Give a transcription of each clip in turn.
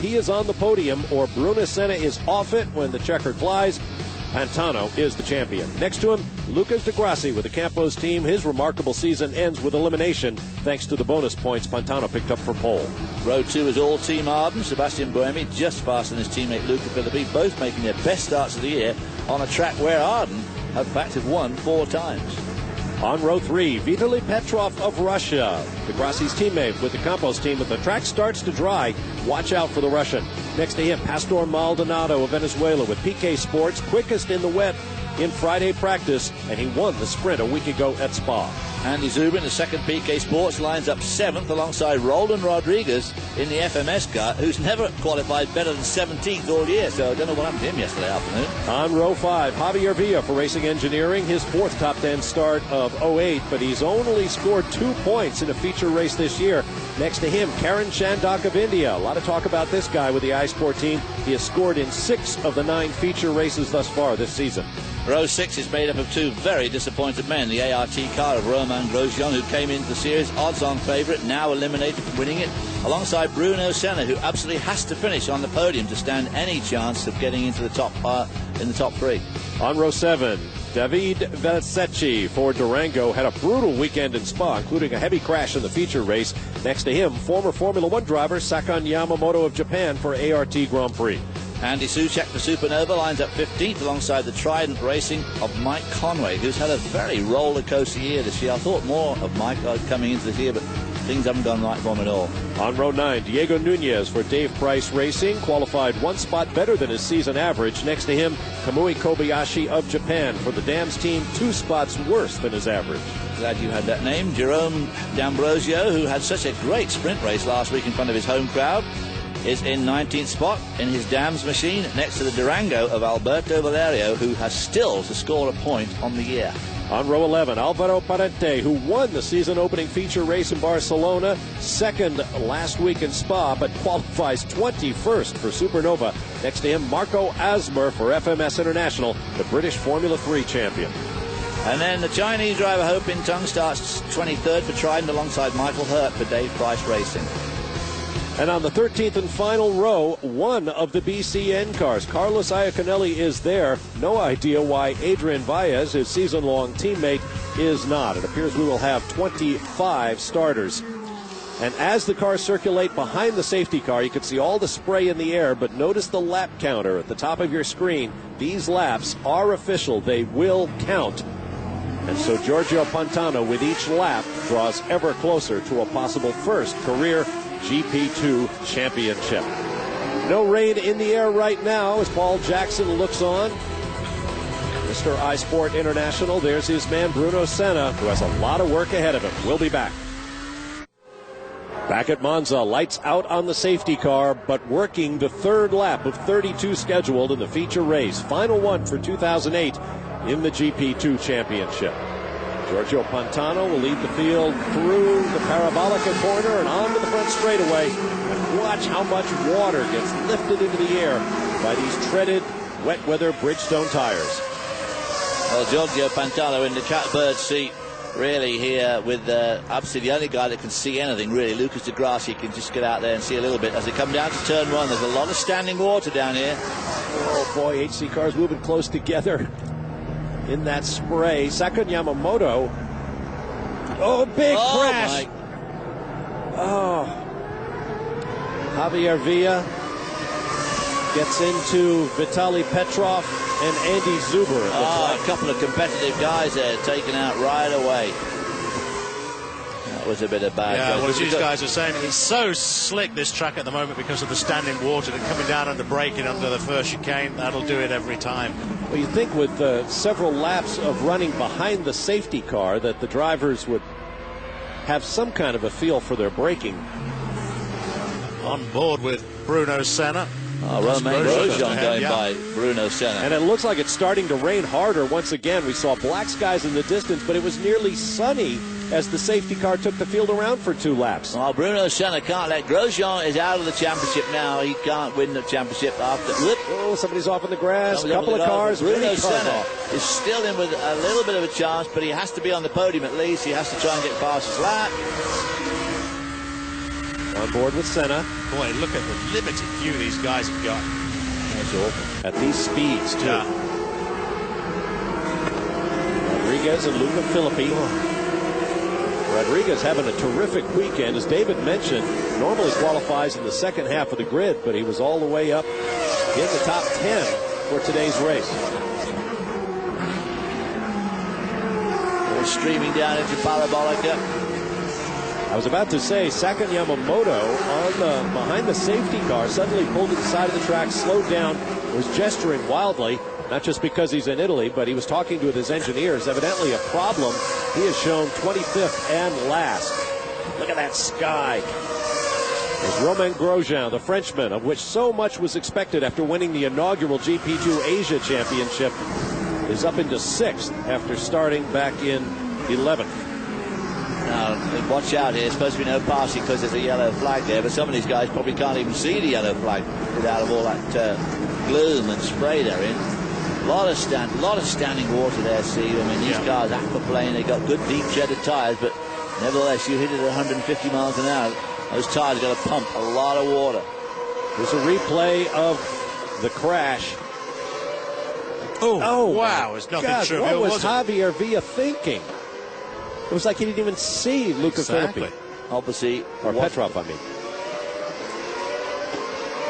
he is on the podium or Bruno Senna is off it when the checkered flies, Pantano is the champion. Next to him, Lucas de Grassi with the Campos team. His remarkable season ends with elimination thanks to the bonus points Pantano picked up for pole. Row 2 is all Team Arden. Sebastian Buemi just faster than his teammate Luca Filippi, both making their best starts of the year on a track where Arden have in fact have won 4 times. On row 3, Vitaly Petrov of Russia, de Grassi's teammate with the Campos team. If the track starts to dry, watch out for the Russian. Next to him, Pastor Maldonado of Venezuela with PK Sports, quickest in the wet in Friday practice, and he won the sprint a week ago at Spa. Andy Zubin, the second PK Sports, lines up 7th alongside Roland Rodriguez in the FMS car, who's never qualified better than 17th all year, so I don't know what happened to him yesterday afternoon. On row 5, Javier Villa for Racing Engineering, his 4th top 10 start of 08, but he's only scored 2 points in a feature race this year. Next to him, Karan Chandak of India. A lot of talk about this guy with the iSport team. He has scored in 6 of the 9 feature races thus far this season. Row 6 is made up of 2 very disappointed men. The ART car of Romain Grosjean, who came into the series odds-on favourite, now eliminated from winning it, alongside Bruno Senna, who absolutely has to finish on the podium to stand any chance of getting into the top in the top 3. On row 7, David Velsecchi for Durango had a brutal weekend in Spa, including a heavy crash in the feature race. Next to him, former Formula 1 driver Sakan Yamamoto of Japan for ART Grand Prix. Andy Soucek for Supernova lines up 15th alongside the Trident Racing of Mike Conway, who's had a very roller coaster year this year. I thought more of Mike coming into this year, but things haven't gone right for him at all. On row 9, Diego Nunez for Dave Price Racing, qualified 1 spot better than his season average. Next to him, Kamui Kobayashi of Japan for the Dams team, 2 spots worse than his average. Glad you had that name. Jerome D'Ambrosio, who had such a great sprint race last week in front of his home crowd, is in 19th spot in his Dams machine next to the Durango of Alberto Valerio, who has still to score a point on the year. On row 11, Alvaro Parente, who won the season opening feature race in Barcelona, 2nd last week in Spa, but qualifies 21st for Supernova. Next to him, Marco Asmer for FMS International, the British Formula 3 champion. And then the Chinese driver Ho Pin Tung starts 23rd for Trident alongside Michael Hurt for Dave Price Racing. And on the 13th and final row, one of the BCN cars, Carlos Iaconelli, is there. No idea why Adrian Baez, his season-long teammate, is not. It appears we will have 25 starters. And as the cars circulate behind the safety car, you can see all the spray in the air, but notice the lap counter at the top of your screen. These laps are official. They will count. And so Giorgio Pantano, with each lap, draws ever closer to a possible first career GP2 championship. No rain in the air right now as Paul Jackson looks on. Mr. iSport International, there's his man Bruno Senna, who has a lot of work ahead of him. We'll be back. Back at Monza, lights out on the safety car, but working the 3rd lap of 32 scheduled in the feature race. Final one for 2008 in the GP2 championship. Giorgio Pantano will lead the field through the Parabolica corner and onto the front straightaway. And watch how much water gets lifted into the air by these treaded, wet weather Bridgestone tires. Well, Giorgio Pantano in the catbird seat, really here with absolutely the only guy that can see anything, really. Lucas de Grassi can just get out there and see a little bit. As they come down to turn 1, there's a lot of standing water down here. Oh, boy, HC cars moving close together in that spray. Sakan Yamamoto. Oh, big crash. Oh. Javier Villa gets into Vitaly Petrov and Andy Zuber. A couple of competitive guys there taken out right away. That was a bit of bad. Yeah, well, as these guys are saying, it's so slick, this track at the moment, because of the standing water and coming down under braking under the first chicane. That'll do it every time. Well, you'd think with several laps of running behind the safety car that the drivers would have some kind of a feel for their braking. On board with Bruno Senna. Romain Grosjean going by Bruno Senna. And it looks like it's starting to rain harder once again. We saw black skies in the distance, but it was nearly sunny as the safety car took the field around for 2 laps. Well, Bruno Senna can't let. Grosjean is out of the championship now. He can't win the championship after. Whoop. Oh, somebody's off in the grass. A couple of cars. Bruno Senna is still in with a little bit of a chance, but he has to be on the podium at least. He has to try and get past his lap. On board with Senna. Boy, look at the limited view these guys have got. That's awful. At these speeds, too. Yeah. Rodriguez and Luca Filippi. Rodriguez having a terrific weekend. As David mentioned, normally qualifies in the second half of the grid, but he was all the way up in the top 10 for today's race. We're streaming down into Parabolica. I was about to say, Sakan Yamamoto behind the safety car suddenly pulled to the side of the track, slowed down, was gesturing wildly. Not just because he's in Italy, but he was talking to his engineers. Evidently a problem. He has shown 25th and last. Look at that sky. There's Romain Grosjean, the Frenchman, of which so much was expected after winning the inaugural GP2 Asia Championship, is up into 6th after starting back in 11th. Now, watch out here. It's supposed to be no passing because there's a yellow flag there, but some of these guys probably can't even see the yellow flag without all that gloom and spray they're in. A lot of standing water there, Steve. I mean, these cars aquaplane, they got good deep shedded tires, but nevertheless, you hit it at 150 miles an hour. Those tires got to pump a lot of water. There's a replay of the crash. Oh wow, it's nothing trivial. What was Javier Villa thinking? It was like he didn't even see Luca Filippi. Obviously, or Petrov, I mean.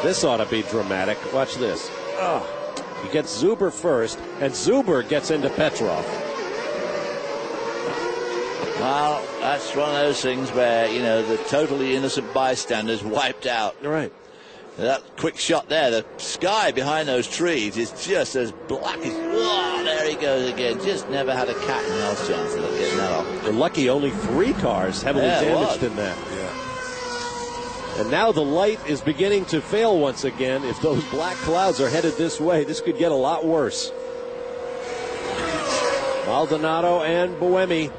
This ought to be dramatic. Watch this. Oh. He gets Zuber first, and Zuber gets into Petrov. Well, that's one of those things where, you know, the totally innocent bystanders wiped out. Right. That quick shot there, the sky behind those trees is just as black as... Oh, there he goes again. Just never had a cat and mouse chance of getting that off. They're lucky only 3 cars heavily damaged in that. Yeah. And now the light is beginning to fail once again. If those black clouds are headed this way, this could get a lot worse. Maldonado and Buemi.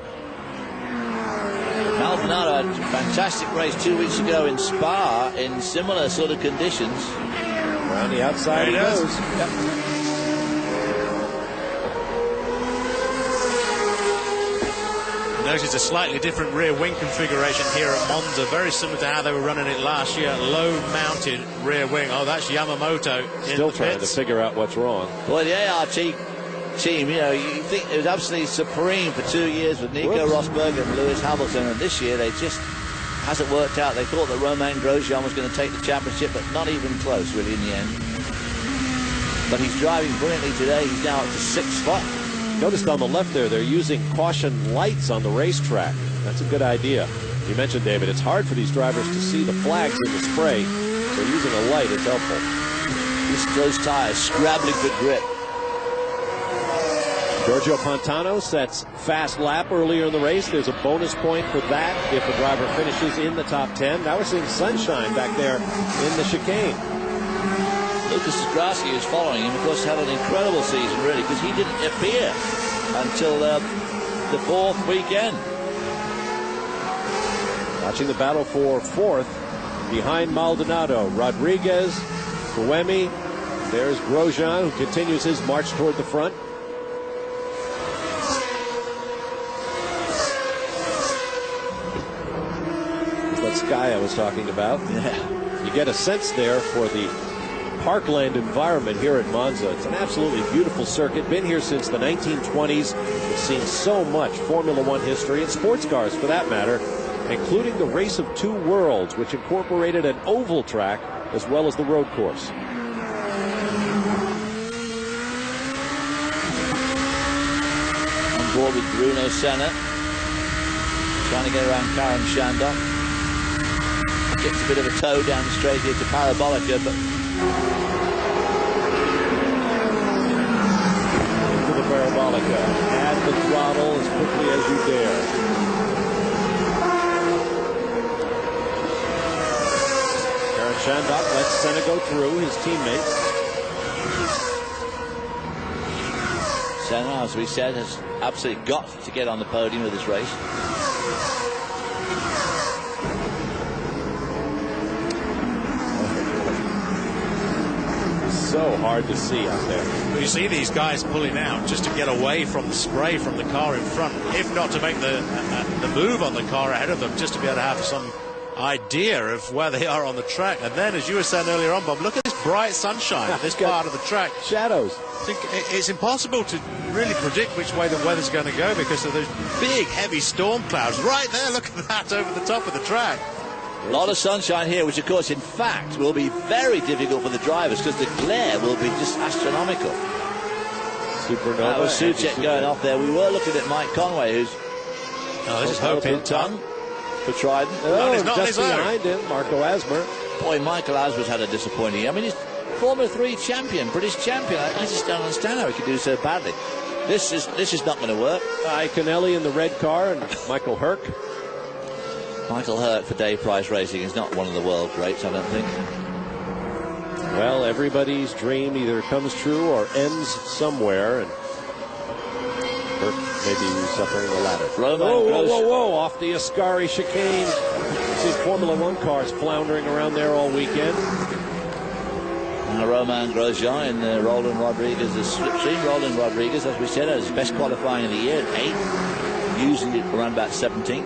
Maldonado had a fantastic race 2 weeks ago in Spa in similar sort of conditions. Around the outside he goes. Yep. Notice a slightly different rear wing configuration here at Monza, very similar to how they were running it last year. Low-mounted rear wing. Oh, that's Yamamoto. Still trying to figure out what's wrong. Boy, the ART team, you know, you think it was absolutely supreme for 2 years with Nico Rosberg and Lewis Hamilton, and this year they just hasn't worked out. They thought that Romain Grosjean was going to take the championship, but not even close, really, in the end. But he's driving brilliantly today. He's now up to 6th spot. Noticed on the left there, they're using caution lights on the racetrack. That's a good idea. You mentioned, David, it's hard for these drivers to see the flags in the spray. So using a light is helpful. Those tires scrabbling for grip. Giorgio Pantano sets fast lap earlier in the race. There's a bonus point for that if the driver finishes in the top 10. Now we're seeing sunshine back there in the chicane. Lucas Grassi, who's following him, of course, had an incredible season, really, because he didn't appear until the 4th weekend. Watching the battle for 4th behind Maldonado. Rodriguez, Buemi. There's Grosjean, who continues his march toward the front. That sky I was talking about. Yeah. You get a sense there for the parkland environment here at Monza. It's an absolutely beautiful circuit. Been here since the 1920s. It's seen so much Formula One history and sports cars for that matter, including the Race of Two Worlds, which incorporated an oval track as well as the road course. On board with Bruno Senna, trying to get around Karen Shandon. Gets a bit of a tow down the straight here to Parabolica, but into the Parabolica. Add the throttle as quickly as you dare. Karen Shandon lets Senna go through, his teammate. Senna, as we said, has absolutely got to get on the podium of this race. So hard to see out there. Well, you see these guys pulling out just to get away from the spray from the car in front, if not to make the move on the car ahead of them, just to be able to have some idea of where they are on the track. And then, as you were saying earlier on, Bob, look at this bright sunshine at this part of the track. Shadows. It's impossible to really predict which way the weather's going to go because of those big, heavy storm clouds right there. Look at that over the top of the track. A lot of sunshine here, which, of course, in fact, will be very difficult for the drivers because the glare will be just astronomical. Supernova. That was Suchek going off there. We were looking at Mike Conway, who's... Oh, this is hoping tongue for Trident. Oh, he's not just behind him, Marco Asmer. Boy, Michael Asmer's had a disappointing... I mean, he's Formula 3 champion, British champion. I just don't understand how he could do so badly. This is not going to work. Iaconelli in the red car and Michael Herc. Michael Herc for Dave Price Racing is not one of the world greats, I don't think. Well, everybody's dream either comes true or ends somewhere, and Herc may be suffering the latter. Whoa, off the Ascari chicane. See Formula One cars floundering around there all weekend. Romain Grosjean in the Roland Rodriguez, the slipstream. Roland Rodriguez, as we said, has his best qualifying of the year, 8th, using it around about 17th.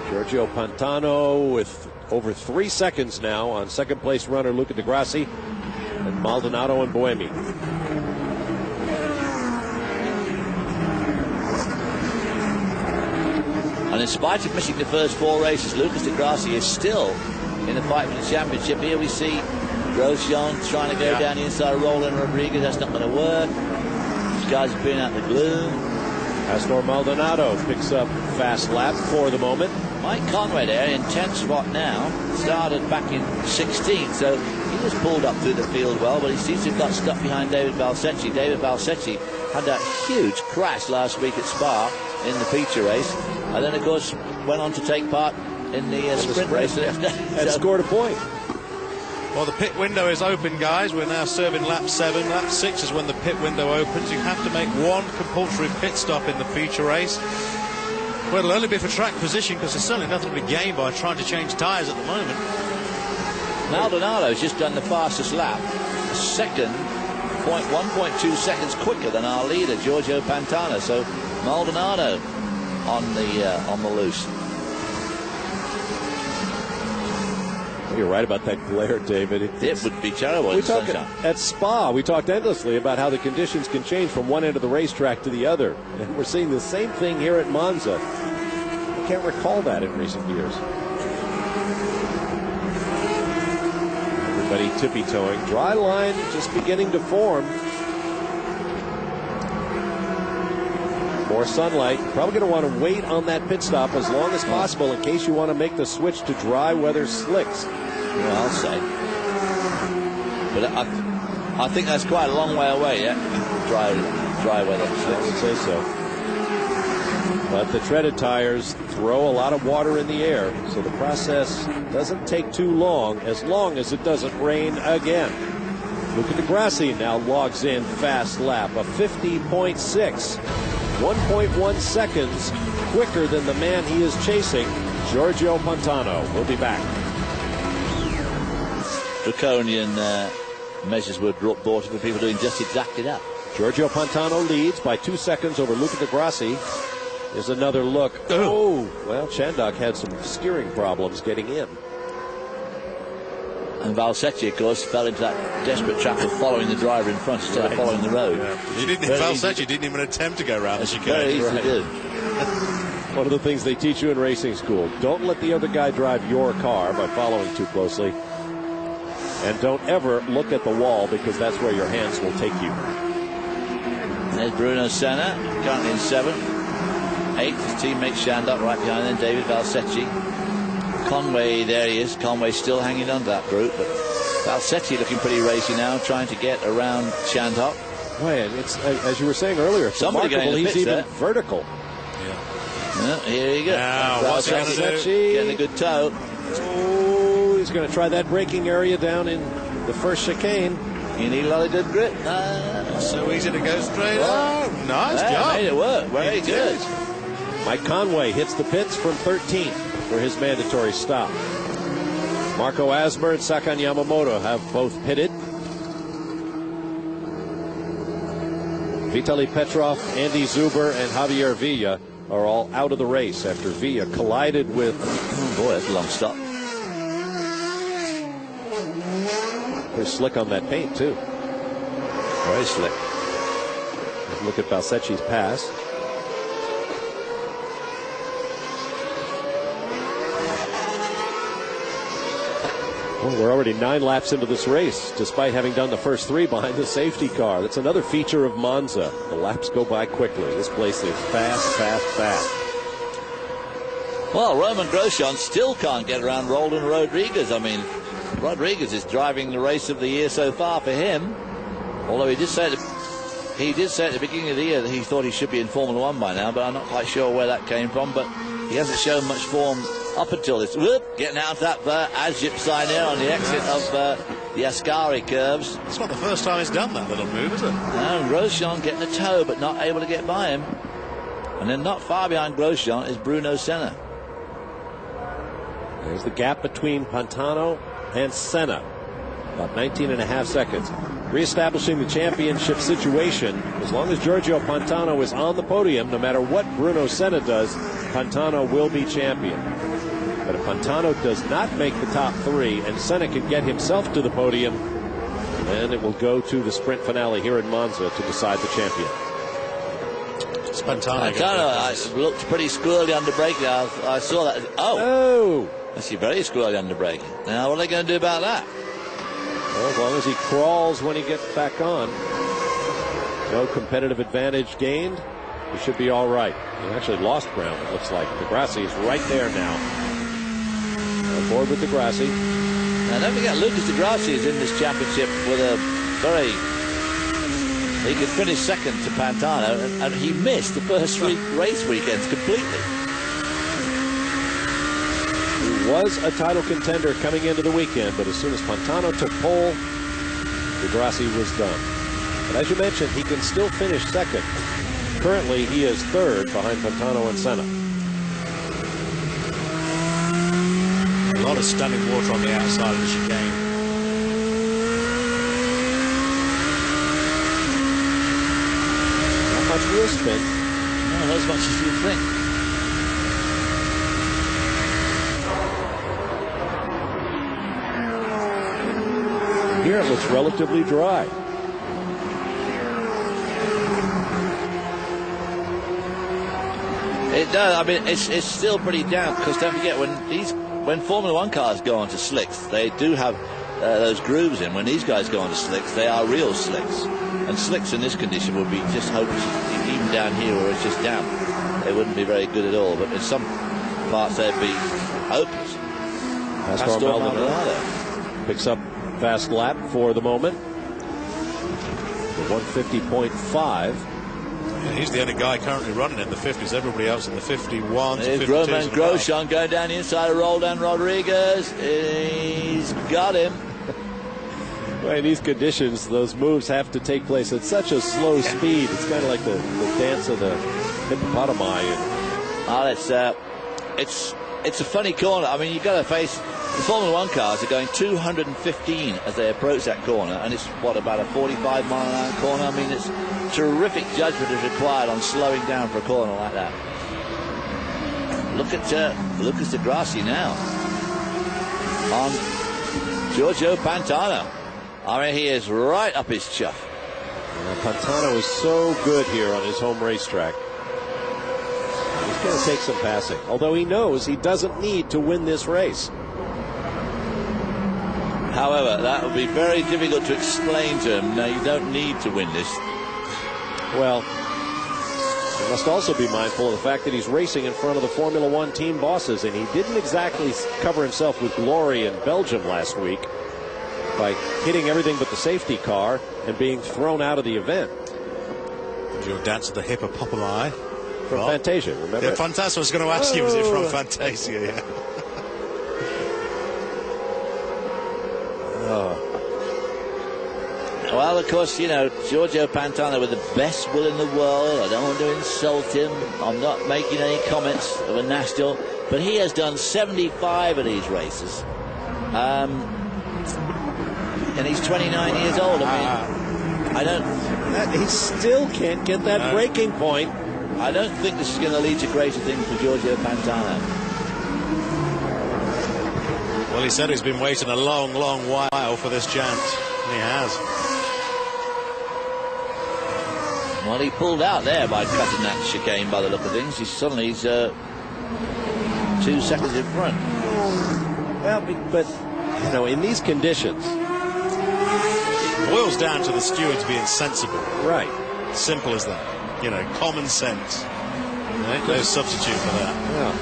Giorgio Pantano with over 3 seconds now on second place runner Luca Di Grassi and Maldonado and Buemi. And in spite of missing the first 4 races, Lucas Di Grassi is still in the fight for the championship. Here we see Grosjean trying to go down the inside of Roland Rodriguez. That's not going to work. These guys have been out the gloom. Astor Maldonado picks up fast lap for the moment. Mike Conway there in 10th spot now. Started back in 16th, so he was pulled up through the field well, but he seems to have got stuck behind David Valsecchi. David Valsecchi had that huge crash last week at Spa in the feature race, and then, of course, went on to take part in the sprint race and scored a point. Well, the pit window is open, guys. We're now serving lap 7. Lap 6 is when the pit window opens. You have to make one compulsory pit stop in the feature race. Well, it'll only be for track position because there's certainly nothing to be gained by trying to change tyres at the moment. Maldonado's just done the fastest lap, a second, 1.2 seconds quicker than our leader, Giorgio Pantano. So Maldonado on the loose. You're right about that glare, David. It would be terrible. We talked at Spa. We talked endlessly about how the conditions can change from one end of the racetrack to the other, and we're seeing the same thing here at Monza. I can't recall that in recent years. Everybody tippy-toeing. Dry line just beginning to form. More sunlight. Probably going to want to wait on that pit stop as long as possible in case you want to make the switch to dry weather slicks. Well, I'll say. But I think that's quite a long way away, yeah? Dry weather slicks. I would say so. But the treaded tires throw a lot of water in the air, so the process doesn't take too long as it doesn't rain again. Luca Di Grassi now logs in fast lap, a 50.6. 1.1 seconds quicker than the man he is chasing, Giorgio Pantano. We'll be back. Draconian measures were brought for people doing just exactly that. Giorgio Pantano leads by 2 seconds over Luca Di Grassi. Here's another look. Oh, well, Chandok had some steering problems getting in. And Valsecchi, of course, fell into that desperate trap of following the driver in front instead of following the road. Yeah. Valsecchi didn't even attempt to go around the chicane. Very easy to do. One of the things they teach you in racing school, don't let the other guy drive your car by following too closely. And don't ever look at the wall because that's where your hands will take you. There's Bruno Senna, currently in 7th. 8th, his teammate Shandok right behind them, David Valsecchi. Conway, there he is. Conway still hanging on to that group, but Valsecchi looking pretty racy now, trying to get around Shandok. Right, it's as you were saying earlier, it's remarkable he's even vertical. Yeah, here you go. Now, what's he going to do? Getting a good toe. Oh, he's going to try that braking area down in the first chicane. You need a lot of good grip. So easy to go straight up. Nice job. Made it work. Very good. Mike Conway hits the pits from 13th for his mandatory stop. Marco Asmer and Sakan Yamamoto have both pitted. Vitaly Petrov, Andy Zuber, and Javier Villa are all out of the race after Villa collided with... Oh boy, that's a long stop. They're slick on that paint, too. Very slick. Look at Balsecchi's pass. Well, we're already 9 laps into this race, despite having done the first 3 behind the safety car. That's another feature of Monza. The laps go by quickly. This place is fast, fast, fast. Well, Roman Grosjean still can't get around Roland Rodriguez. I mean, Rodriguez is driving the race of the year so far for him. Although he did say at the beginning of the year that he thought he should be in Formula 1 by now, but I'm not quite sure where that came from. But he hasn't shown much form up until this. Whoop, getting out of that Azip sign there on the exit of the Ascari curves. It's not the first time he's done that little move, is it? No, Grosjean getting a toe, but not able to get by him. And then not far behind Grosjean is Bruno Senna. There's the gap between Pantano and Senna. About 19.5 seconds. Reestablishing the championship situation. As long as Giorgio Pantano is on the podium, no matter what Bruno Senna does, Pantano will be champion. But if Pantano does not make the top 3 and Senna can get himself to the podium, then it will go to the sprint finale here in Monza to decide the champion. It's Pantano looked pretty squirrely under brake. I saw that. Oh! Actually, very squirrely under brake. Now, what are they going to do about that? Well, as long as he crawls when he gets back on, no competitive advantage gained, he should be all right. He actually lost ground, it looks like. The Grassi is right there now. On board with the Grassi. Now, don't forget, Lucas de Grassi is in this championship with a very... He could finish second to Pantano, and he missed the first 3 race weekends completely. He was a title contender coming into the weekend, but as soon as Pantano took pole, de Grassi was done. But as you mentioned, he can still finish second. Currently, he is 3rd behind Pantano and Senna. A lot of standing water on the outside of the chicane. Not much wheel spin. Not as much as you think. Here it looks relatively dry. It does. I mean, it's still pretty damp, because don't forget, when Formula 1 cars go onto slicks, they do have those grooves in. When these guys go onto slicks, they are real slicks. And slicks in this condition would be just hopeless. Even down here where it's just damp, they wouldn't be very good at all. But in some parts, they'd be hopeless. Pastor Maldonado picks up fast lap for the moment. The 150.5. Yeah, he's the only guy currently running in the 50s. Everybody else in the 51s. There's Roman Grosjean going down the inside of Roland Rodriguez. He's got him. Well, in these conditions, those moves have to take place at such a slow speed. It's kind of like the dance of the hippopotami. It's a funny corner. I mean, you've got to face the Formula 1 cars are going 215 as they approach that corner, and it's about a 45-mile-an-hour corner. I mean, it's terrific judgment is required on slowing down for a corner like that. Look at Lucas de Grassi now on Giorgio Pantano. I mean, he is right up his chuff. Pantano is so good here on his home racetrack. He's going to take some passing, although he knows he doesn't need to win this race. However, that would be very difficult to explain to him. No, you don't need to win this. Well, he must also be mindful of the fact that he's racing in front of the Formula 1 team bosses, and he didn't exactly cover himself with glory in Belgium last week by hitting everything but the safety car and being thrown out of the event. Your dance of the hippopotami. From Fantasia, remember? Yeah, Fantasia. I was going to ask you, was it from Fantasia? Yeah. Well, of course, you know, Giorgio Pantano with the best will in the world. I don't want to insult him. I'm not making any comments of a national, but he has done 75 of these races. And he's 29 years old. I mean, I don't... He still can't get that breaking point. I don't think this is going to lead to greater things for Giorgio Pantano. Well, he said he's been waiting a long, long while for this chance. And he has. Well, he pulled out there by cutting that chicane by the look of things. He's 2 seconds in front. Well, but, you know, in these conditions... It boils down to the stewards being sensible. Right. Simple as that. You know, common sense. No substitute for that. Yeah.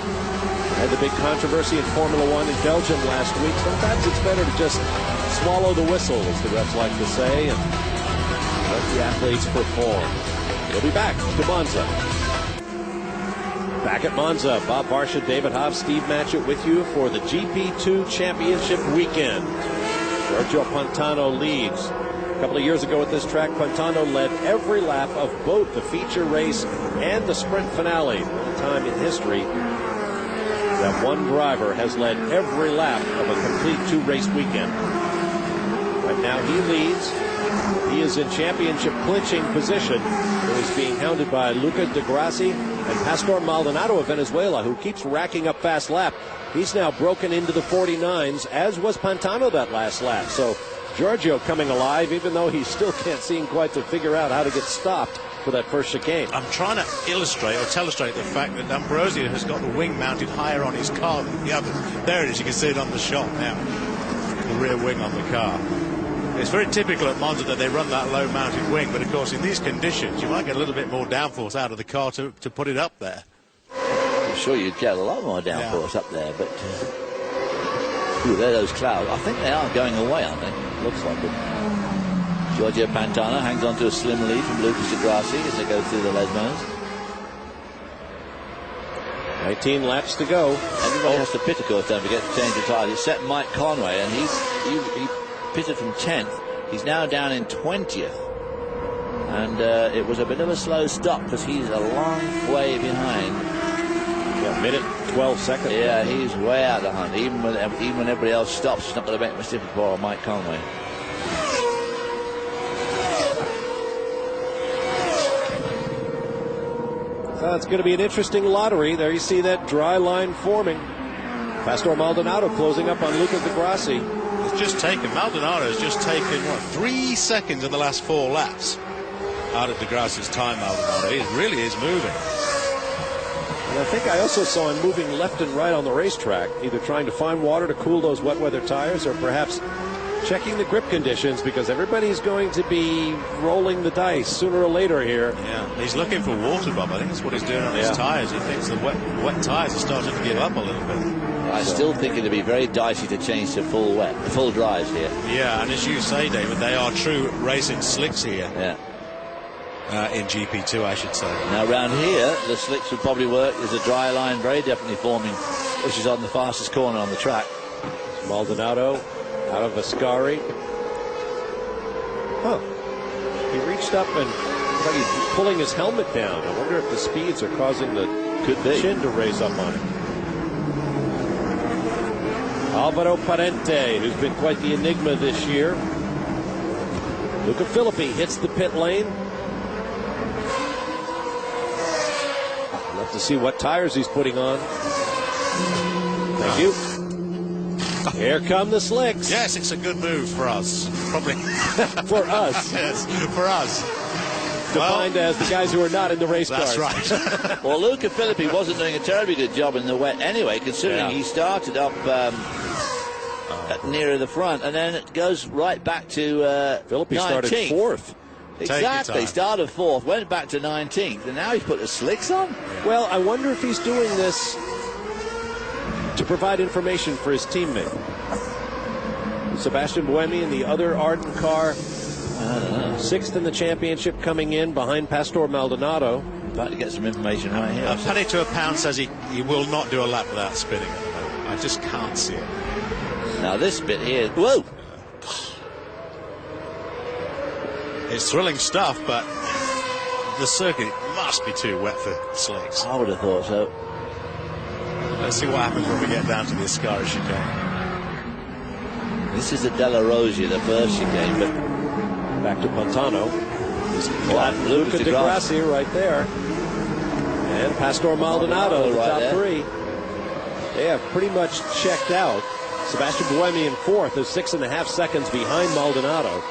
Had the big controversy in Formula One in Belgium last week. Sometimes it's better to just swallow the whistle, as the refs like to say, and let the athletes perform. We'll be back to Monza. Back at Monza, Bob Barsha, David Hobbs, Steve Matchett with you for the GP2 Championship weekend. Giorgio Pantano leads. A couple of years ago at this track, Pantano led every lap of both the feature race and the sprint finale. The only time in history that one driver has led every lap of a complete 2-race weekend. Right now he leads. He is in championship clinching position. He's being hounded by Luca de Grassi and Pastor Maldonado of Venezuela, who keeps racking up fast lap. He's now broken into the 49s, as was Pantano that last lap. So Giorgio coming alive, even though he still can't seem quite to figure out how to get stopped for that first chicane. I'm trying to illustrate or illustrate the fact that Ambrosio has got the wing mounted higher on his car than the others. There it is, you can see it on the shot now. The rear wing on the car. It's very typical at Monza that they run that low mounted wing, but of course in these conditions you might get a little bit more downforce out of the car to put it up there. I'm sure you'd get a lot more downforce up there, but ooh, there are those clouds. I think they are going away, aren't they? Looks like it. Giorgio Pantano hangs on to a slim lead from Lucas de Grassi as they go through the Lesmos. 19 laps to go. Everybody has to pit, of course, don't forget to change the tyres. It's set Mike Conway, and he pitted from 10th. He's now down in 20th. And it was a bit of a slow stop because he's a long way behind. Yeah, minute 12 seconds. Yeah, he's way out of the hunt. Even when everybody else stops, it's not going to make much difference for Mike Conway. So it's going to be an interesting lottery. There you see that dry line forming. Pastor Maldonado closing up on Luca de Grassi. Maldonado has just taken, 3 seconds in the last 4 laps out of de Grassi's time, Maldonado. He really is moving. And I think I also saw him moving left and right on the racetrack, either trying to find water to cool those wet weather tires or perhaps checking the grip conditions, because everybody's going to be rolling the dice sooner or later here. Yeah, he's looking for water, Bob. I think that's what he's doing on his tires. He thinks the wet tires are starting to give up a little bit. I still think it'd be very dicey to change to full dries here. Yeah, and as you say, David, they are true racing slicks here. Yeah. In GP2, I should say. Now, around here, the slicks would probably work. There's a dry line very definitely forming, which is on the fastest corner on the track. Maldonado out of Ascari. He reached up and looks like he's pulling his helmet down. I wonder if the speeds are causing the chin to raise up on him. Alvaro Parente, who's been quite the enigma this year. Luca Filippi hits the pit lane. We'll have to see what tires he's putting on. Thank you. Here come the slicks. Yes, it's a good move for us. Probably. For us. Yes, for us. Defined as the guys who are not in the race cars. That's right. Well, Luca Filippi wasn't doing a terribly good job in the wet anyway, considering he started up nearer the front, and then it goes right back to Filippi 19th. started 4th. Exactly, started 4th, went back to 19th, and now he's put the slicks on. Well, I wonder if he's doing this to provide information for his teammate. Sebastian Buemi in the other Arden car, 6th in the championship, coming in behind Pastor Maldonado. About to get some information right here. A penny to a pound says he will not do a lap without spinning at the moment. I just can't see it. Now this bit here, whoa! It's thrilling stuff, but the circuit must be too wet for slicks. I would have thought so. Let's see what happens when we get down to the Ascari chicane. This is the Della Rosia, the first chicane, but back to Pantano. Luca de Grassi right there. And Pastor Maldonado, the top three. They have pretty much checked out. Sebastian Buemi in fourth is 6.5 seconds behind Maldonado.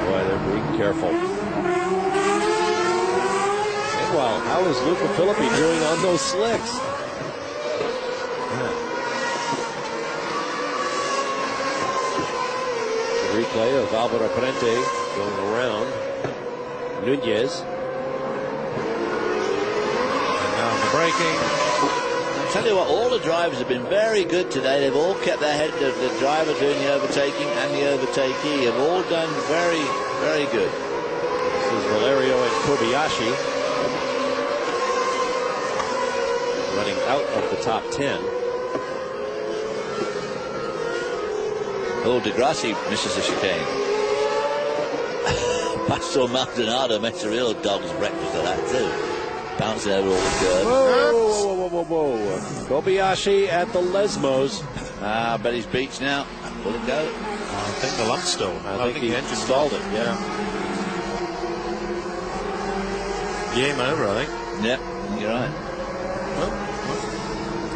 Boy, they're being careful. Meanwhile, how is Luca Filippi doing on those slicks? Replay of Alvaro Parente going around Nunez. And now the braking. I'll tell you what, all the drivers have been very good today. They've all kept their head. The driver doing the overtaking and the overtakee have all done very, very good. This is Valerio and Kobayashi running out of the top 10. Oh, Grassi misses a chicane. Pastor Maldonado makes a real dog's breakfast of that too. Bouncing over all the curves. Whoa. Kobayashi at the Lesmos. I bet he's beached now. Will it go? I think the lump's still. I think he stalled it, yeah. Game over, I think. Yep, you're right. Well,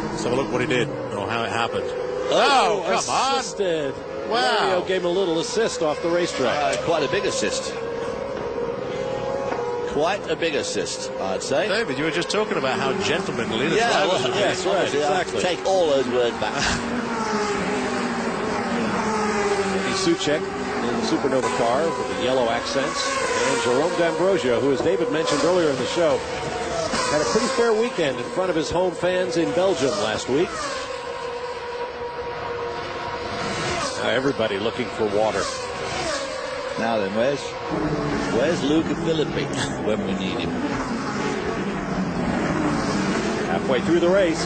let's have a look what he did, or how it happened. Oh, come on. Assisted. Wow. Mario gave him a little assist off the racetrack. Quite a big assist. Quite a big assist, I'd say. David, you were just talking about how gentlemanly the drivers are. Yes, right, exactly. Take all those words back. Suchek in the Supernova car with the yellow accents. And Jerome D'Ambrosio, who, as David mentioned earlier in the show, had a pretty fair weekend in front of his home fans in Belgium last week. Now everybody looking for water. Now then, where's Luca Filippi when we need him? Halfway through the race.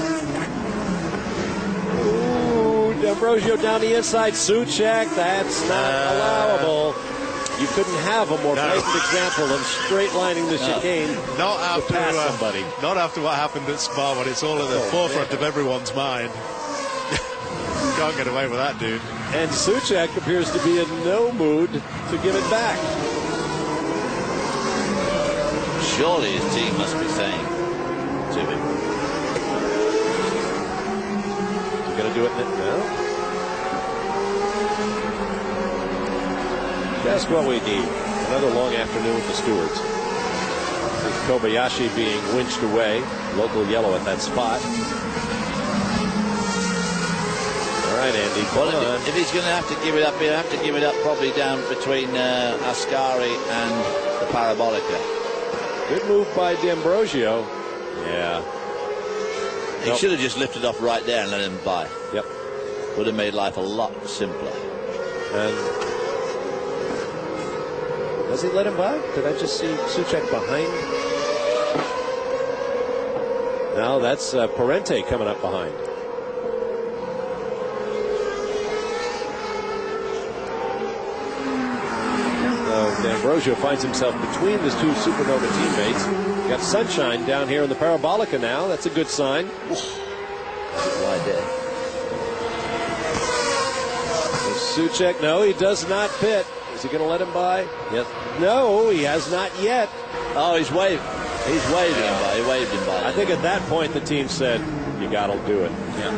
Ooh, D'Ambrosio down the inside. Suchek, that's not allowable. You couldn't have a more blatant example of straight lining the chicane. Not after pass somebody. Not after what happened at Spa, when it's all at the forefront of everyone's mind. Can't get away with that, dude. And Suchek appears to be in no mood to give it back. Surely his team must be saying to him, "You're going to do it now?" Just what we need. Another long afternoon with the stewards. With Kobayashi being winched away. Local yellow at that spot. All right, Andy. Well, if he's going to have to give it up, he'll have to give it up probably down between Ascari and the Parabolica. Good move by D'Ambrosio. Yeah. He should have just lifted off right there and let him by. Yep. Would have made life a lot simpler. And does he let him by? Did I just see Suchek behind? Now that's Parente coming up behind. D'Ambrosio finds himself between his two Supernova teammates. Got sunshine down here in the Parabolica now. That's a good sign. Right there. Suchek, no, he does not pit. Is he going to let him by? Yes. No, he has not yet. Oh, he's waved. He's waved him by. He waved him by. I think at that point the team said, "You got to do it." Yeah.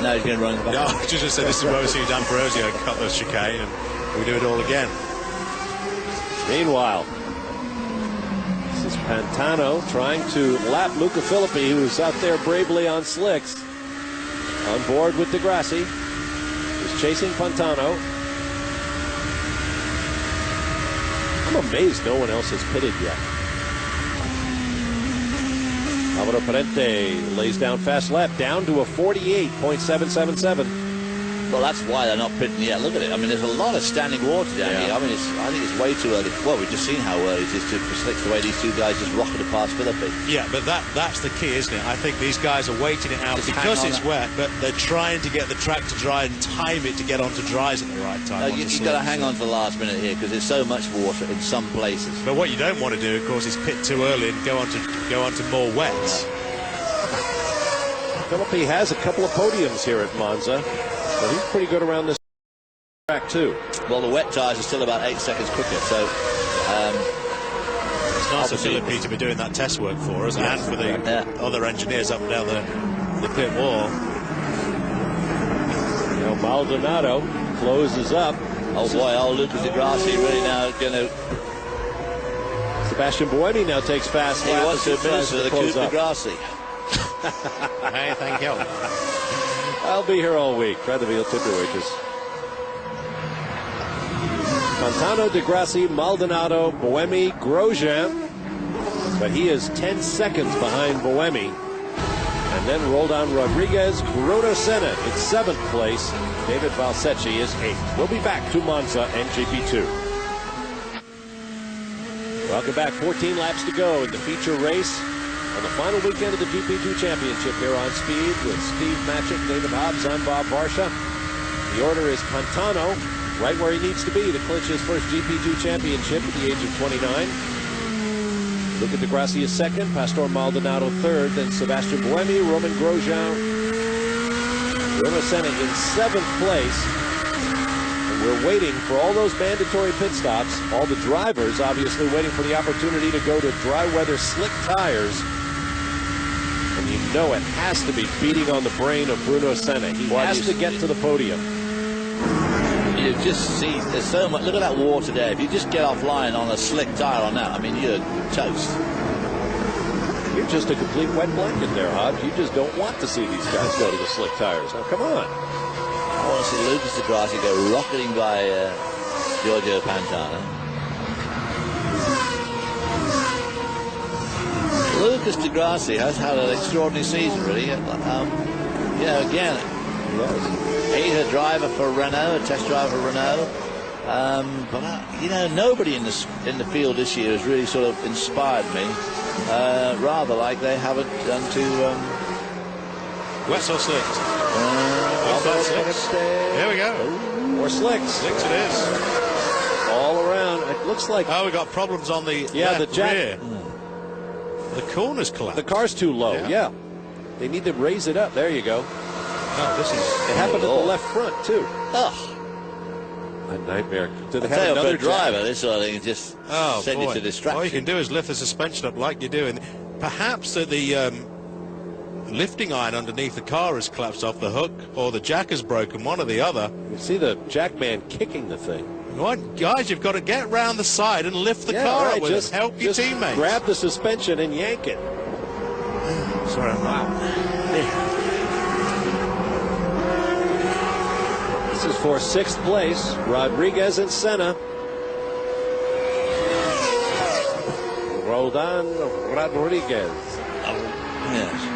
Now he's going to run back. No, I just said this is where we see D'Ambrosio cut the chicane, and we do it all again. Meanwhile, this is Pantano trying to lap Luca Filippi, who's out there bravely on slicks. On board with Grassi. He's chasing Pantano. I'm amazed no one else has pitted yet. Alvaro Parente lays down fast lap, down to a 48.777. Well, that's why they're not pitting yet. Look at it. I mean, there's a lot of standing water down here. I mean, I think it's way too early. Well, we've just seen how early it is for slicks, the way these two guys just rocketed past Philippi. Yeah, but that's the key, isn't it? I think these guys are waiting it out because it's wet, but they're trying to get the track to dry and time it to get onto dries at the right time. No, you've got to hang on to the last minute here because there's so much water in some places. But what you don't want to do, of course, is pit too early and go on to more wets. Philippi has a couple of podiums here at Monza, so he's pretty good around this track too. Well, the wet tyres are still about 8 seconds quicker, so it's nice of Philippi to be doing that test work for us and for the other engineers up and down the pit wall. Now Maldonado closes up. Oh boy, Lucas de Grassi really now going to. Sebastian Buemi now takes fast. He wants to administer the coup de Grassi. Hey, thank you. I'll be here all week. Try the veal tip your wages. Pantano, de Grassi, Maldonado, Buemi, Grosjean. But he is 10 seconds behind Buemi. And then Roldan Rodriguez, Bruno Senna in 7th place. David Valsecchi is 8th. We'll be back to Monza and GP2. Welcome back. 14 laps to go in the feature race on the final weekend of the GP2 Championship here on Speed with Steve Matchett, David Hobbs. I'm Bob Varsha. The order is Pantano, right where he needs to be to clinch his first GP2 Championship at the age of 29. Luca de Grassi is 2nd, Pastor Maldonado 3rd, then Sebastian Buemi, Roman Grosjean, Bruno Senna in 7th place. And we're waiting for all those mandatory pit stops. All the drivers obviously waiting for the opportunity to go to dry weather slick tires. And you know it has to be beating on the brain of Bruno Senna. He has to get to the podium. You just see there's so much. Look at that water there. If you just get offline on a slick tire on that, I mean, you're toast. You're just a complete wet blanket there, Hobbs. You just don't want to see these guys go to the slick tires. Now, come on. I want to see Lucas de Grassi go rocketing by Giorgio Pantano. Lucas de Grassi has had an extraordinary season, really. Again, he's a driver for Renault, a test driver for Renault. But nobody in the field this year has really sort of inspired me. Rather like they haven't done to. Wets or slicks? Slicks. Here we go. More slicks. Slicks it is. All around. It looks like. Oh, we got problems on the the jack. rear. The corner's collapsed. The car's too low. Yeah. They need to raise it up. There you go. No, this is. It happened at the left front too. Ugh. A nightmare. Do they have another driver? This sort of thing just send it to distraction. All you can do is lift the suspension up like you do, and perhaps the lifting iron underneath the car has collapsed off the hook, or the jack has broken, one or the other. You see the jack man kicking the thing. What, guys, you've got to get round the side and lift the car up with it. Help your teammates. Grab the suspension and yank it. Sorry. Wow. This is for 6th place. Rodriguez and Senna. Roldan Rodriguez. Yes.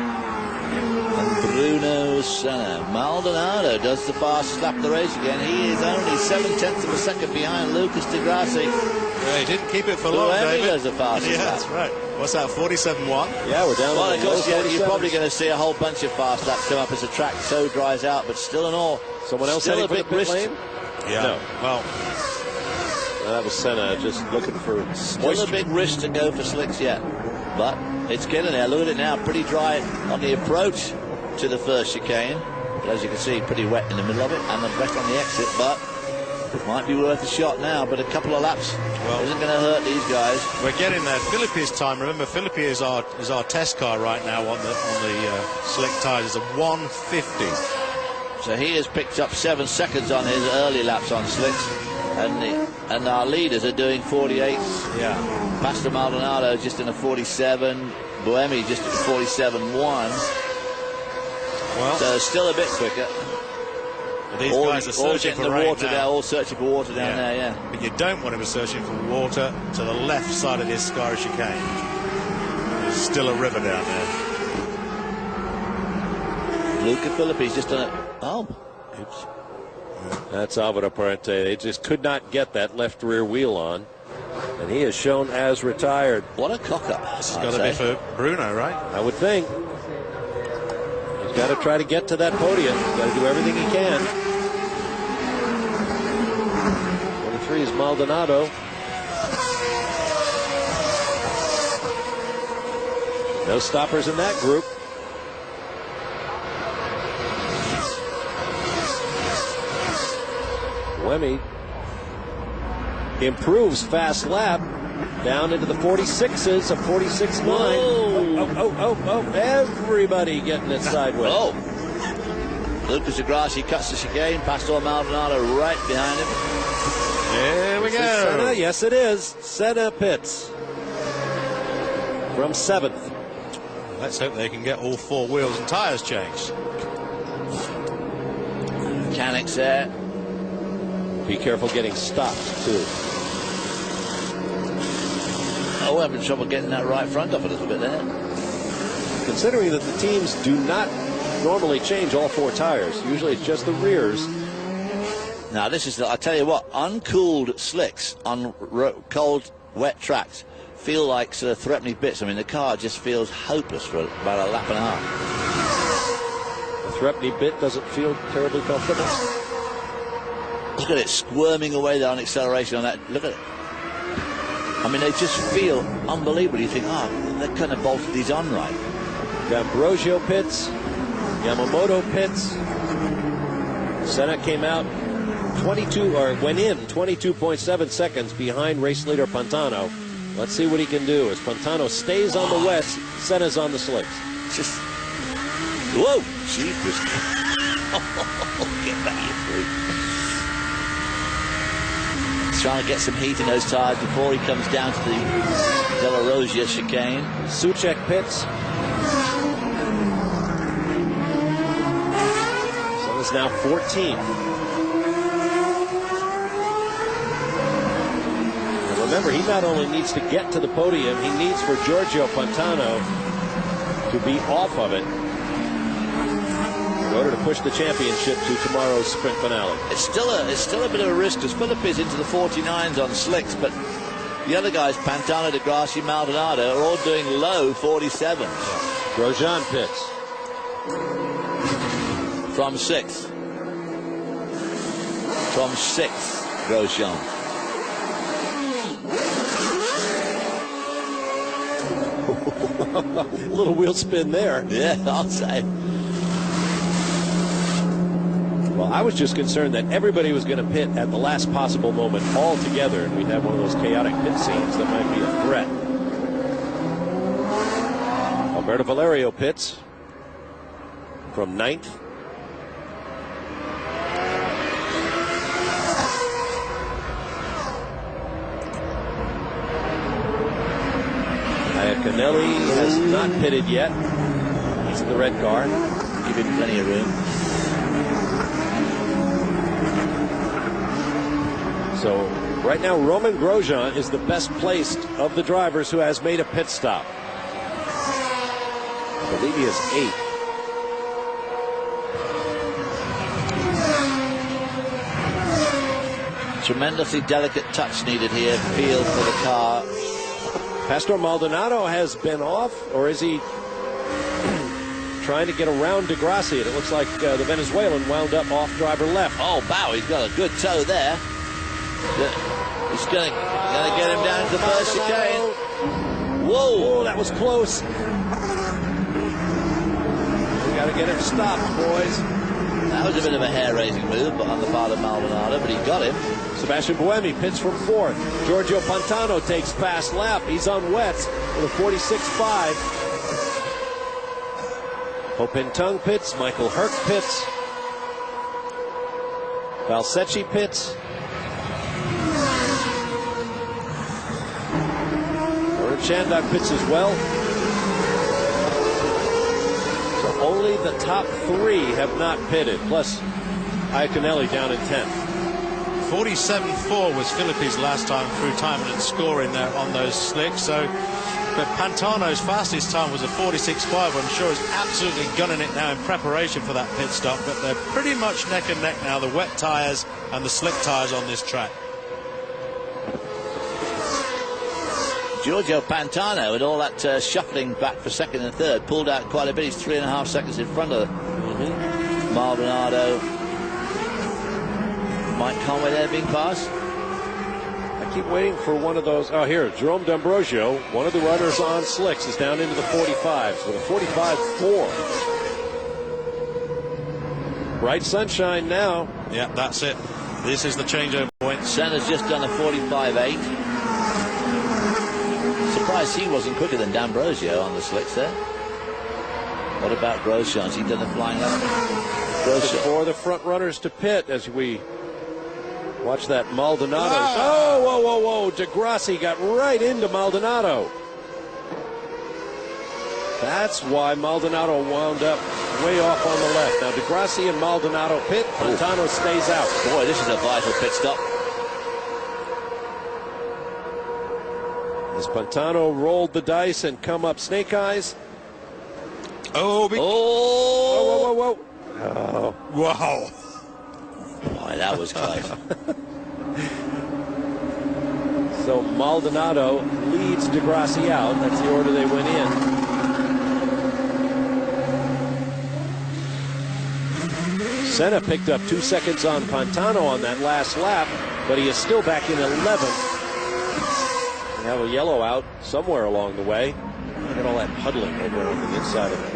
And Bruno Senna. Maldonado does the fastest lap of the race again. He is only 7/10 of a second behind Lucas de Grassi. Yeah, he didn't keep it for long, David. Does the fastest lap. That's right. What's that, 47.1? Yeah, we're down. Well, of course, you're probably going to see a whole bunch of fast laps come up as the track so dries out, but still in all. Someone else still heading for the pit lane? Yeah. No. Well, that was Senna just looking for still a big risk to go for slicks yet, but it's getting there. Look at it now, pretty dry on the approach to the first chicane, but as you can see, pretty wet in the middle of it, and the wet on the exit. But might be worth a shot now. But a couple of laps isn't going to hurt these guys. We're getting there. Philippi's time. Remember, Philippi is our test car right now on the slick tires. It's a 150. So he has picked up 7 seconds on his early laps on slicks, and our leaders are doing 48s. Yeah. Pastor Maldonado just in a 47. Buemi just at 47.1. Well, so still a bit quicker. These guys are searching for rain water now. There, all searching for water down there. Yeah. But you don't want to be searching for water to the left side of this Sky chicane. There's still a river down there. Luca Philippi's just done it. Oh, oops. That's Alvaro Parente. They just could not get that left rear wheel on. And he is shown as retired. What a cock-up. This has got to be for Bruno, right? I would think. He's got to try to get to that podium. He's got to do everything he can. 23 is Maldonado. No stoppers in that group. Buemi improves fast lap down into the 46s, a 46.9. Oh, everybody getting it sideways. Oh, Lucas Grassi cuts the chicane. Pastor Maldonado right behind him. Here we go. Senna? Yes, it is. Senna pits from 7th. Let's hope they can get all 4 wheels and tyres changed. Mechanics there. Be careful getting stopped, too. Oh, we're having trouble getting that right front up a little bit there. Considering that the teams do not normally change all 4 tires. Usually it's just the rears. Now, this is, I tell you what, uncooled slicks on cold, wet tracks feel like sort of threatening bits. I mean, the car just feels hopeless for about a lap and a half. The threatening bit doesn't feel terribly comfortable. Look at it squirming away there on acceleration on that. Look at it. I mean, they just feel unbelievable. You think, they couldn't have bolted these on right. Ambrosio pits. Yamamoto pits. Senna came out went in 22.7 seconds behind race leader Pantano. Let's see what he can do as Pantano stays on the wets. Senna's on the slicks. Just, whoa, jeepers. Get back, you freak. Trying to get some heat in those tires before he comes down to the De La Rosia chicane. Suchek pits. So it's now 14. And remember, he not only needs to get to the podium, he needs for Giorgio Pantano to be off of it in order to push the championship to tomorrow's sprint finale. It's still a bit of a risk because Philip is into the 49s on slicks, but the other guys, Pantano, De Grassi, Maldonado, are all doing low 47s. Grosjean pits. From 6th. From 6th, Grosjean. Little wheel spin there. Yeah, I'll say. Well, I was just concerned that everybody was going to pit at the last possible moment all together, and we'd have one of those chaotic pit scenes that might be a threat. Alberto Valerio pits from 9th. Iaconelli has not pitted yet. He's in the red car. Give him plenty of room. So right now, Romain Grosjean is the best placed of the drivers who has made a pit stop. I believe he is 8th. Tremendously delicate touch needed here. Feel for the car. Pastor Maldonado has been off, or is he trying to get around De Grassi? And it looks like the Venezuelan wound up off driver left. Oh, Bow, he's got a good toe there. He's going to get him down to the first chicane. Whoa, that was close. We got to get him stopped, boys. That was a bit of a hair-raising move on the part of Maldonado, but he got him. Sebastian Buemi pits from 4th. Giorgio Pantano takes fast lap. He's on wets with a 46.5. Hopin-Tung pits. Michael Hurk pits. Valsecchi pits. Chandok pits as well. So only the top 3 have not pitted, plus Iaconelli down in 10th. 47.4 was Philippi's last time through time and scoring there on those slicks, so but Pantano's fastest time was a 46.5. I'm sure he's absolutely gunning it now in preparation for that pit stop, but they're pretty much neck and neck now, the wet tyres and the slick tyres on this track. Giorgio Pantano, with all that shuffling back for second and third, pulled out quite a bit. He's 3.5 seconds in front of Maldonado. Mike Conway there being passed. I keep waiting for one of those. Oh, here, Jerome D'Ambrosio, one of the runners on slicks, is down into the 45s with a 45.4. Bright sunshine now. Yeah, that's it. This is the changeover point. Senna's just done a 45.8. Surprised he wasn't quicker than D'Ambrosio on the slicks there. What about Grosjean? Has he done a flying lap? Grosjean. For the front runners to pit as we watch that Maldonado. Oh, whoa, whoa, whoa. De Grassi got right into Maldonado. That's why Maldonado wound up way off on the left. Now, De Grassi and Maldonado pit. Pantano stays out. Boy, this is a vital pit stop. As Pantano rolled the dice and come up snake eyes. Oh, whoa, whoa, whoa. Oh. Wow. Boy, that was close. So Maldonado leads De Grassi out. That's the order they went in. Senna picked up 2 seconds on Pantano on that last lap, but he is still back in 11th. We have a yellow out somewhere along the way. Look at all that puddling over on the inside of it.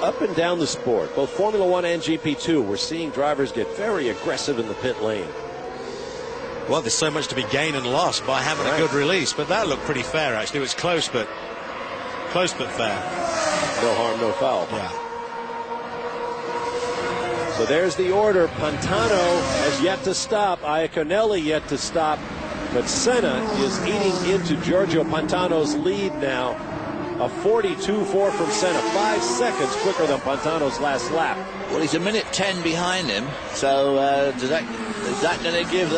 Up and down the sport, both Formula One and GP2, we're seeing drivers get very aggressive in the pit lane. Well, there's so much to be gained and lost by having a good release, but that looked pretty fair, actually. It was close but fair. No harm, no foul. Yeah. So there's the order. Pantano has yet to stop. Iaconelli yet to stop. But Senna is eating into Giorgio Pantano's lead now. A 42.4 from Senna. 5 seconds quicker than Pantano's last lap. Well, he's a minute 10 behind him. So is that going to give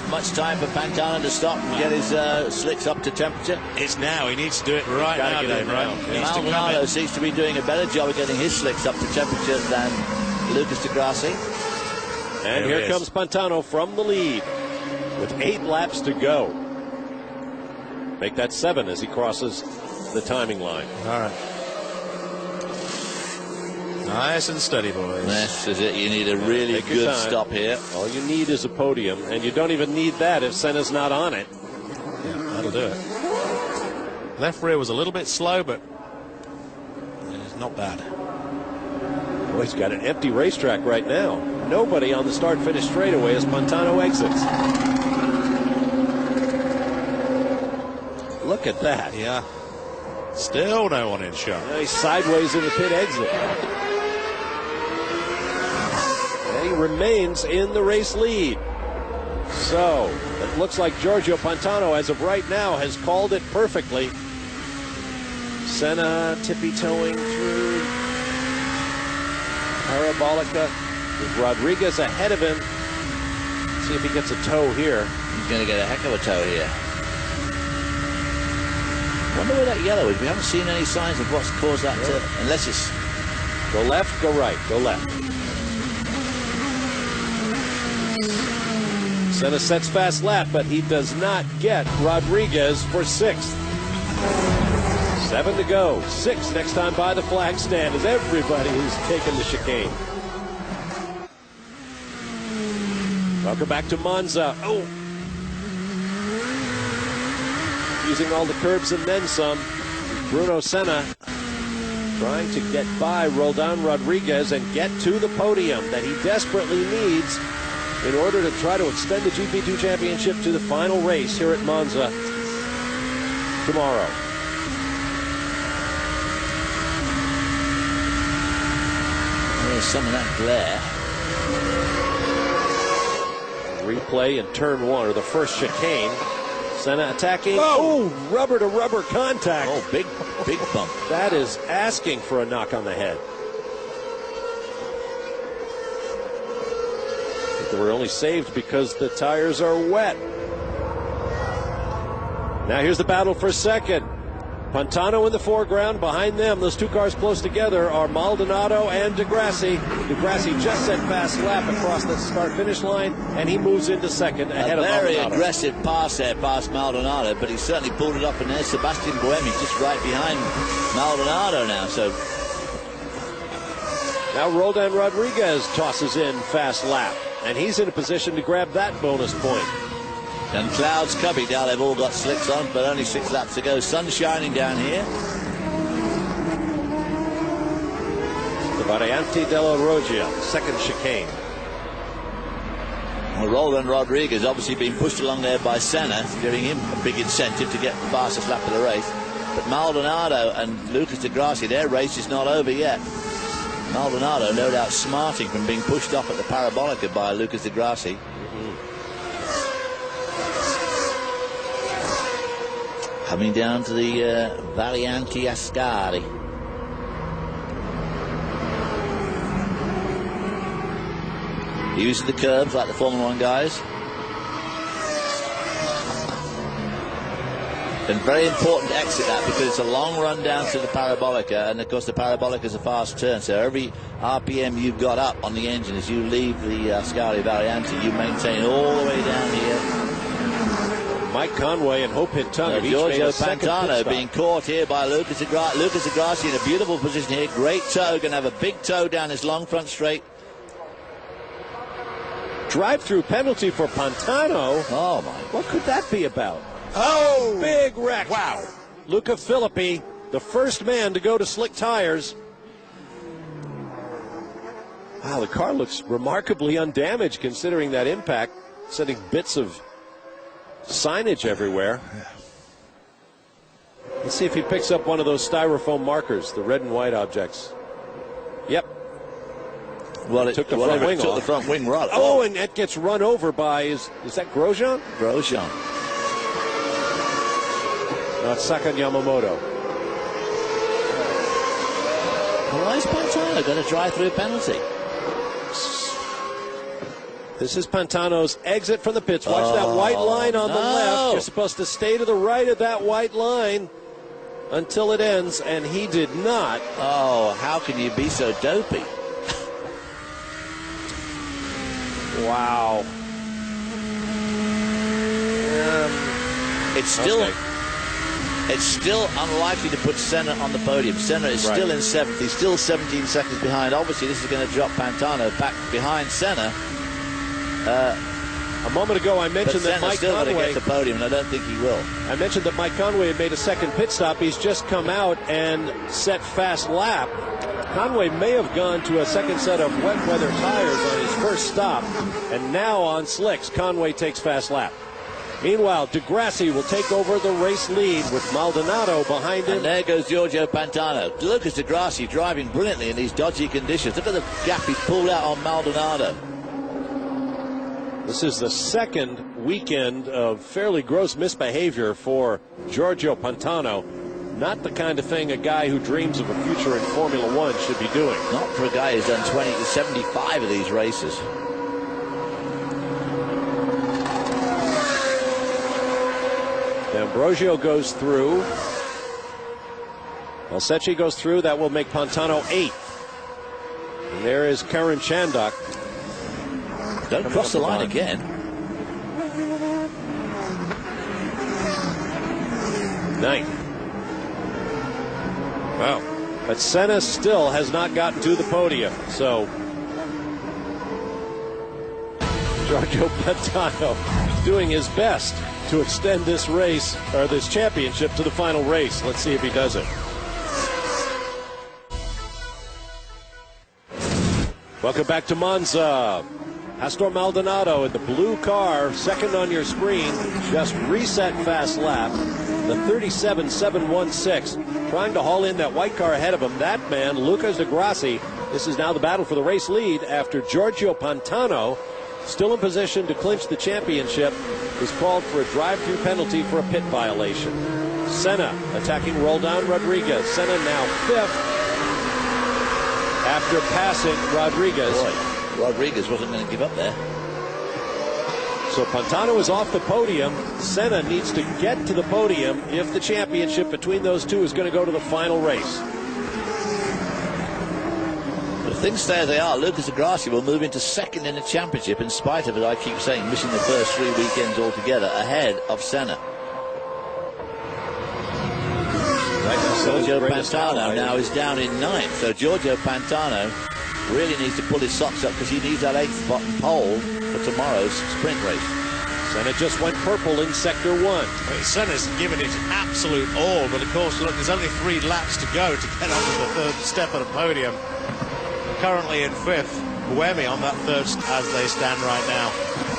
much time for Pantano to stop and get his slicks up to temperature? It's now. He needs to do it right now, Dave. Right? Maldonado seems to be doing a better job of getting his slicks up to temperature than Lucas de Grassi. And here comes Pantano from the lead with 8 laps to go. Make that 7 as he crosses the timing line. All right. Nice and steady, boys. This is it. You need a really good stop here. All you need is a podium, and you don't even need that if Senna's not on it. Yeah, that'll do it. Left rear was a little bit slow, but it's not bad. Well, he's got an empty racetrack right now. Nobody on the start-finish straightaway as Pantano exits. Look at that. Yeah. Still no one in shot. Now he's sideways in the pit exit. And he remains in the race lead. So, it looks like Giorgio Pantano, as of right now, has called it perfectly. Senna tippy-toeing through Parabolica with Rodriguez ahead of him. See if he gets a toe here. He's going to get a heck of a toe here. Wonder where that yellow is. We haven't seen any signs of what's caused that. Unless it's go left, go right, go left. Senna sets fast lap, but he does not get Rodriguez for 6th. 7 to go. 6 next time by the flag stand as everybody is taking the chicane. Welcome back to Monza. Oh. Using all the curbs and then some. Bruno Senna trying to get by Roldan Rodriguez and get to the podium that he desperately needs in order to try to extend the GP2 championship to the final race here at Monza tomorrow. There's some of that glare. Replay in turn 1, or the first chicane. Senna attacking. Oh, rubber to rubber contact. Oh, big bump. That is asking for a knock on the head. They were only saved because the tires are wet. Now here's the battle for second. Pantano in the foreground. Behind them, those two cars close together, are Maldonado and Grassi. Grassi just sent fast lap across the start-finish line, and he moves into second ahead of Maldonado. A very aggressive pass there past Maldonado, but he certainly pulled it up, and there's Sebastian Buemi just right behind Maldonado now. So now Roldan Rodriguez tosses in fast lap, and he's in a position to grab that bonus point. And clouds coming down. They've all got slicks on, but only 6 laps to go. Sun shining down here. The Variante della Roggia, second chicane. Well, Roldan Rodriguez obviously being pushed along there by Senna, giving him a big incentive to get the fastest lap of the race. But Maldonado and Lucas Di Grassi, their race is not over yet. Maldonado no doubt smarting from being pushed off at the Parabolica by Lucas Di Grassi. Coming down to the Variante Ascari. Using the curves like the Formula 1 guys. And very important to exit that, because it's a long run down to the Parabolica, and of course the Parabolica is a fast turn, so every RPM you've got up on the engine as you leave the Ascari Variante, you maintain all the way down here. Mike Conway and Hope Hinton. Giorgio Pantano being caught here by Lucas Di Grassi in a beautiful position here. Great toe, going to have a big toe down his long front straight. Drive-through penalty for Pantano. Oh my! What could that be about? Oh! Big wreck. Wow. Luca Filippi, the first man to go to slick tires. Wow, the car looks remarkably undamaged considering that impact, sending bits of signage everywhere. Let's see if he picks up one of those styrofoam markers, the red and white objects. Yep. Well, it took the front wing off. The front wing rod. Oh, and that gets run over by, is that Grosjean? Grosjean. No, it's Saka Yamamoto. Well, why is Pantano going to drive through a penalty? This is Pantano's exit from the pits. Watch that white line on the left. You're supposed to stay to the right of that white line until it ends, and he did not. Oh, how can you be so dopey? Wow. It's still unlikely to put Senna on the podium. Senna is still in 7th. He's still 17 seconds behind. Obviously, this is going to drop Pantano back behind Senna. A moment ago, I mentioned that Mike still Conway going to get the podium, and I don't think he will. I mentioned that Mike Conway had made a second pit stop. He's just come out and set fast lap. Conway may have gone to a second set of wet weather tires on his first stop, and now on slicks, Conway takes fast lap. Meanwhile, Di Grassi will take over the race lead with Maldonado behind him. And there goes Giorgio Pantano. Lucas Di Grassi driving brilliantly in these dodgy conditions. Look at the gap he's pulled out on Maldonado. This is the second weekend of fairly gross misbehavior for Giorgio Pantano. Not the kind of thing a guy who dreams of a future in Formula One should be doing. Not for a guy who's done 20 to 75 of these races. Ambrosio goes through. Alsecchi goes through. That will make Pantano 8th. And there is Karen Chandok. Don't cross the line again. 9th. Wow. But Senna still has not gotten to the podium. So Giorgio Pantano doing his best to extend this race, or this championship, to the final race. Let's see if he does it. Welcome back to Monza. Astor Maldonado in the blue car, second on your screen, just reset fast lap. The 37.716, trying to haul in that white car ahead of him. That man, Lucas Di Grassi. This is now the battle for the race lead after Giorgio Pantano, still in position to clinch the championship, is called for a drive-through penalty for a pit violation. Senna attacking Roldan Rodriguez. Senna now 5th after passing Rodriguez. Boy, Rodriguez wasn't going to give up there. So Pantano is off the podium. Senna needs to get to the podium if the championship between those two is going to go to the final race. But if things stay as they are, Lucas Grassi will move into second in the championship in spite of, as I keep saying, missing the first 3 weekends altogether, ahead of Senna. Giorgio Pantano now is down in 9th, so Giorgio Pantano really needs to pull his socks up because he needs that 8th bottom pole for tomorrow's sprint race. Senna just went purple in sector 1. Well, Senna's given it absolute all, but of course, look, there's only 3 laps to go to get onto the 3rd step of the podium. Currently in 5th, Buemi on that 3rd as they stand right now.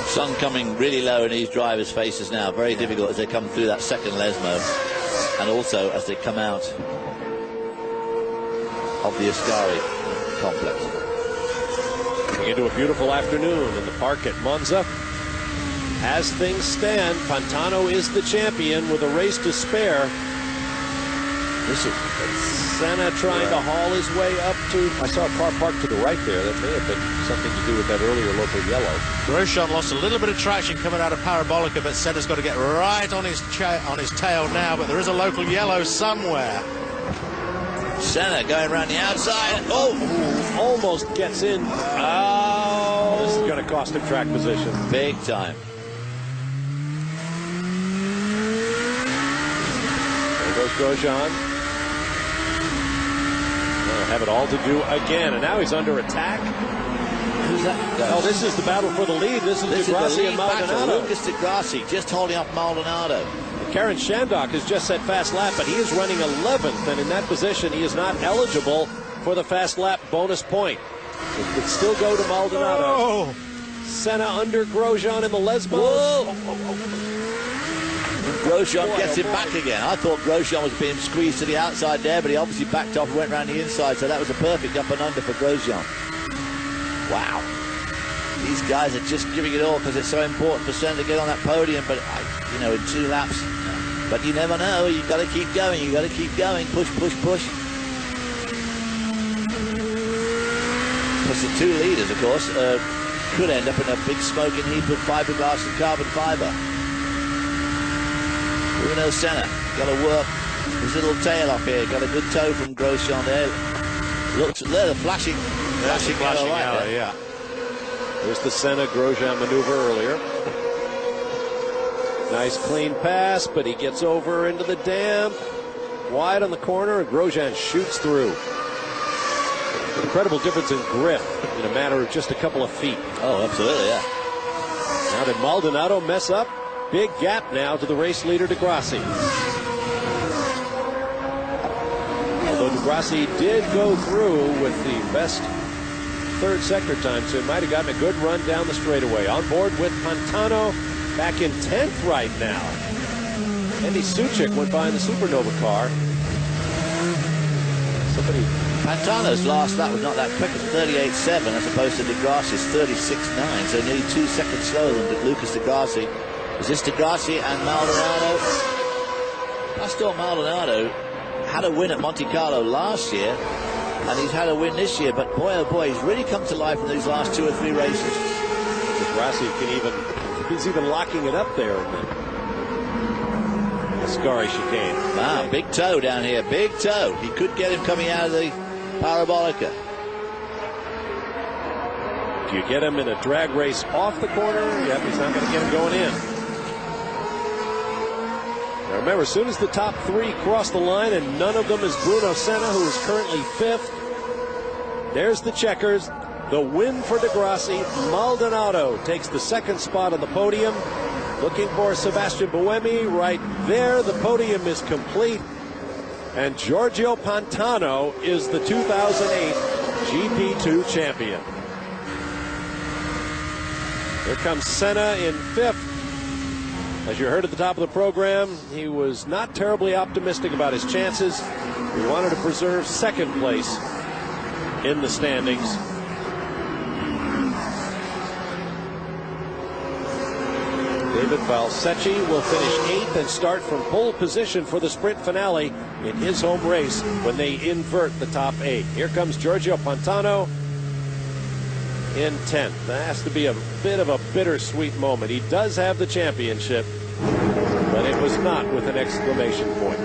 Sun coming really low in these drivers' faces now, very difficult as they come through that second Lesmo. And also as they come out of the Ascari complex. Into a beautiful afternoon in the park at Monza. As things stand, Pantano is the champion with a race to spare. This is Senna trying to haul his way up to... I saw a car parked to the right there. That may have been something to do with that earlier local yellow. Grosjean lost a little bit of traction coming out of Parabolica, but Senna's got to get right on his tail now, but there is a local yellow somewhere. Senna going around the outside. Almost gets in. Oh, this is going to cost him track position. Big time. There goes Grosjean. They'll have it all to do again, and now he's under attack. Who's that? Oh, this is the battle for the lead. This is the Grassi lead and battle. Maldonado. Lucas de Grassi just holding up Maldonado. Karen Shandok has just set fast lap, but he is running 11th, and in that position he is not eligible for the fast lap bonus point. It could still go to Maldonado. Oh. Senna under Grosjean in the Lesbos. Grosjean gets him back again. I thought Grosjean was being squeezed to the outside there, but he obviously backed off and went around the inside, so that was a perfect up and under for Grosjean. Wow. These guys are just giving it all because it's so important for Senna to get on that podium, but, you know, in 2 laps. But you never know. You've got to keep going. You've got to keep going. Push, push, push. Because the 2 leaders, of course, could end up in a big smoking heap of fiberglass and carbon fiber. Bruno Senna got to work his little tail off here. Got a good toe from Grosjean there. Looks there, the flashing yellow light there. Yeah. There's the Senna Grosjean maneuver earlier. Nice clean pass, but he gets over into the damp. Wide on the corner, and Grosjean shoots through. Incredible difference in grip in a matter of just a couple of feet. Oh, absolutely, yeah. Now did Maldonado mess up? Big gap now to the race leader, de Grassi. Although de Grassi did go through with the best 3rd sector time, so he might have gotten a good run down the straightaway. On board with Pantano, back in 10th right now. Andy Suchik went by in the Supernova car. Pantano's last lap was not that quick. It's 38.7 as opposed to de Grassi's 36.9, so nearly 2 seconds slower than Lucas de Grassi. Is this de Grassi and Maldonado? I thought Maldonado had a win at Monte Carlo last year, and he's had a win this year, but boy, oh boy, he's really come to life in these last 2 or 3 races. De Grassi he's even locking it up there in the Ascari chicane. Wow, big toe down here, big toe. He could get him coming out of the Parabolica. Do you get him in a drag race off the corner? Yep, he's not going to get him going in. Now remember, as soon as the top 3 cross the line, and none of them is Bruno Senna, who is currently 5th, there's the checkers. The win for de Grassi. Maldonado takes the 2nd spot on the podium. Looking for Sebastian Buemi right there. The podium is complete. And Giorgio Pantano is the 2008 GP2 champion. Here comes Senna in 5th. As you heard at the top of the program, he was not terribly optimistic about his chances. He wanted to preserve 2nd place in the standings. David Valsecchi will finish 8th and start from pole position for the sprint finale in his home race when they invert the top 8. Here comes Giorgio Pantano. in 10th. That has to be a bit of a bittersweet moment. He does have the championship, but it was not with an exclamation point.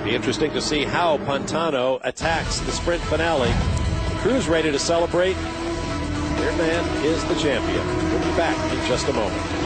Be interesting to see how Pantano attacks the sprint finale. The crew's ready to celebrate. Their man is the champion. We'll be back in just a moment.